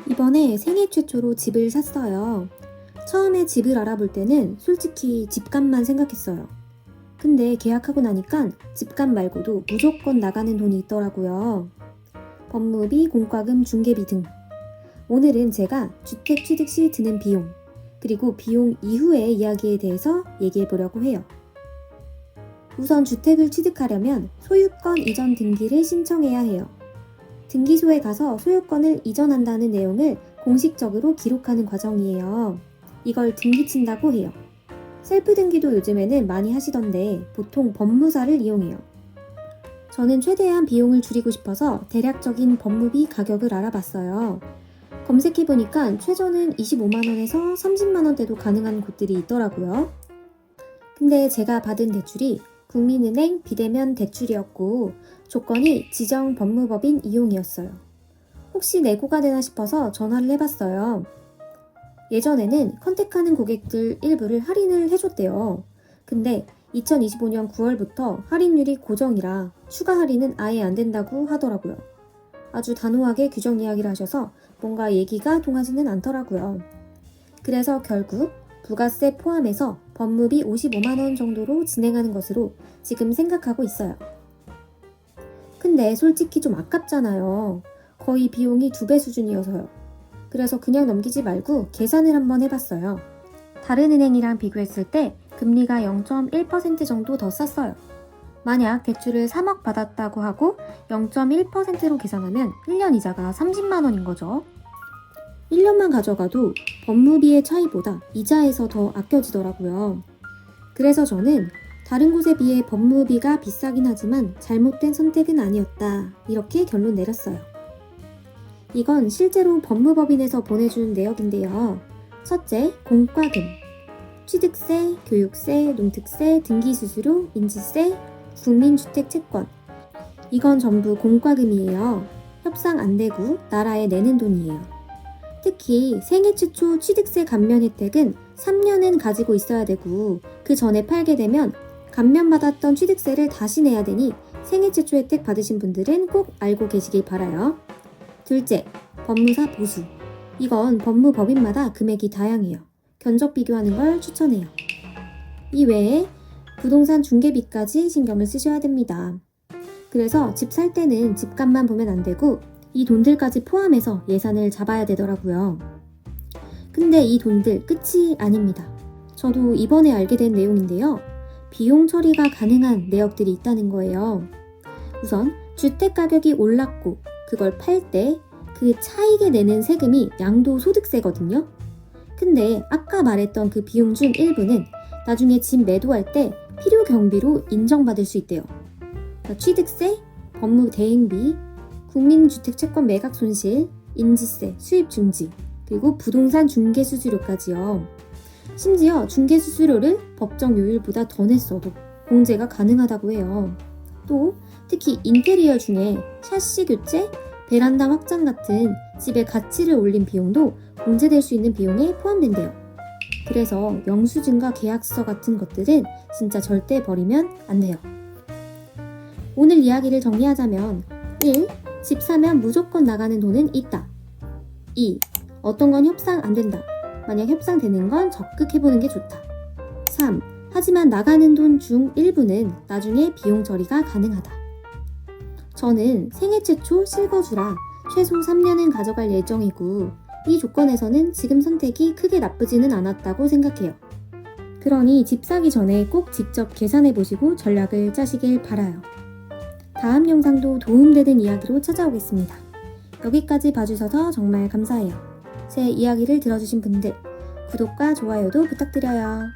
이번에 생애 최초로 집을 샀어요. 처음에 집을 알아볼 때는 솔직히 집값만 생각했어요. 근데 계약하고 나니까 집값 말고도 무조건 나가는 돈이 있더라고요. 법무비, 공과금, 중개비 등. 오늘은 제가 주택 취득 시 드는 비용, 그리고 비용 이후의 이야기에 대해서 얘기해 보려고 해요. 우선 주택을 취득하려면 소유권 이전 등기를 신청해야 해요. 등기소에 가서 소유권을 이전한다는 내용을 공식적으로 기록하는 과정이에요. 이걸 등기친다고 해요. 셀프 등기도 요즘에는 많이 하시던데 보통 법무사를 이용해요. 저는 최대한 비용을 줄이고 싶어서 대략적인 법무비 가격을 알아봤어요. 검색해보니까 최저는 25만원에서 30만원대도 가능한 곳들이 있더라고요. 근데 제가 받은 대출이 국민은행 비대면 대출이었고 조건이 지정 법무법인 이용이었어요. 혹시 내고가 되나 싶어서 전화를 해봤어요. 예전에는 컨택하는 고객들 일부를 할인을 해줬대요. 근데 2025년 9월부터 할인율이 고정이라 추가 할인은 아예 안 된다고 하더라고요. 아주 단호하게 규정 이야기를 하셔서 뭔가 얘기가 통하지는 않더라고요. 그래서 결국 부가세 포함해서 법무비 55만원 정도로 진행하는 것으로 지금 생각하고 있어요. 근데 솔직히 좀 아깝잖아요. 거의 비용이 2배 수준이어서요. 그래서 그냥 넘기지 말고 계산을 한번 해봤어요. 다른 은행이랑 비교했을 때 금리가 0.1% 정도 더 쌌어요. 만약 대출을 3억 받았다고 하고 0.1%로 계산하면 1년 이자가 30만원인 거죠. 1년만 가져가도 법무비의 차이보다 이자에서 더 아껴지더라고요. 그래서 저는 다른 곳에 비해 법무비가 비싸긴 하지만 잘못된 선택은 아니었다. 이렇게 결론 내렸어요. 이건 실제로 법무법인에서 보내준 내역인데요. 첫째, 공과금. 취득세, 교육세, 농특세, 등기수수료, 인지세, 국민주택채권. 이건 전부 공과금이에요. 협상 안 되고 나라에 내는 돈이에요. 특히 생애 최초 취득세 감면 혜택은 3년은 가지고 있어야 되고 그 전에 팔게 되면 감면받았던 취득세를 다시 내야 되니 생애 최초 혜택 받으신 분들은 꼭 알고 계시길 바라요. 둘째, 법무사 보수. 이건 법무법인마다 금액이 다양해요. 견적 비교하는 걸 추천해요. 이 외에 부동산 중개비까지 신경을 쓰셔야 됩니다. 그래서 집 살 때는 집값만 보면 안 되고 이 돈들까지 포함해서 예산을 잡아야 되더라고요. 근데 이 돈들 끝이 아닙니다. 저도 이번에 알게 된 내용인데요. 비용 처리가 가능한 내역들이 있다는 거예요. 우선 주택 가격이 올랐고 그걸 팔 때 그 차익에 내는 세금이 양도소득세거든요. 근데 아까 말했던 그 비용 중 일부는 나중에 집 매도할 때 필요 경비로 인정받을 수 있대요. 취득세, 법무대행비, 국민주택채권 매각 손실, 인지세, 수입 중지, 그리고 부동산 중개수수료까지요. 심지어 중개수수료를 법정 요율보다 더 냈어도 공제가 가능하다고 해요. 또 특히 인테리어 중에 샤시 교체, 베란다 확장 같은 집의 가치를 올린 비용도 공제될 수 있는 비용에 포함된대요. 그래서 영수증과 계약서 같은 것들은 진짜 절대 버리면 안 돼요. 오늘 이야기를 정리하자면 1. 집 사면 무조건 나가는 돈은 있다. 2. 어떤 건 협상 안 된다. 만약 협상되는 건 적극해보는 게 좋다. 3. 하지만 나가는 돈 중 일부는 나중에 비용 처리가 가능하다. 저는 생애 최초 실거주라 최소 3년은 가져갈 예정이고 이 조건에서는 지금 선택이 크게 나쁘지는 않았다고 생각해요. 그러니 집 사기 전에 꼭 직접 계산해보시고 전략을 짜시길 바라요. 다음 영상도 도움되는 이야기로 찾아오겠습니다. 여기까지 봐주셔서 정말 감사해요. 제 이야기를 들어주신 분들, 구독과 좋아요도 부탁드려요.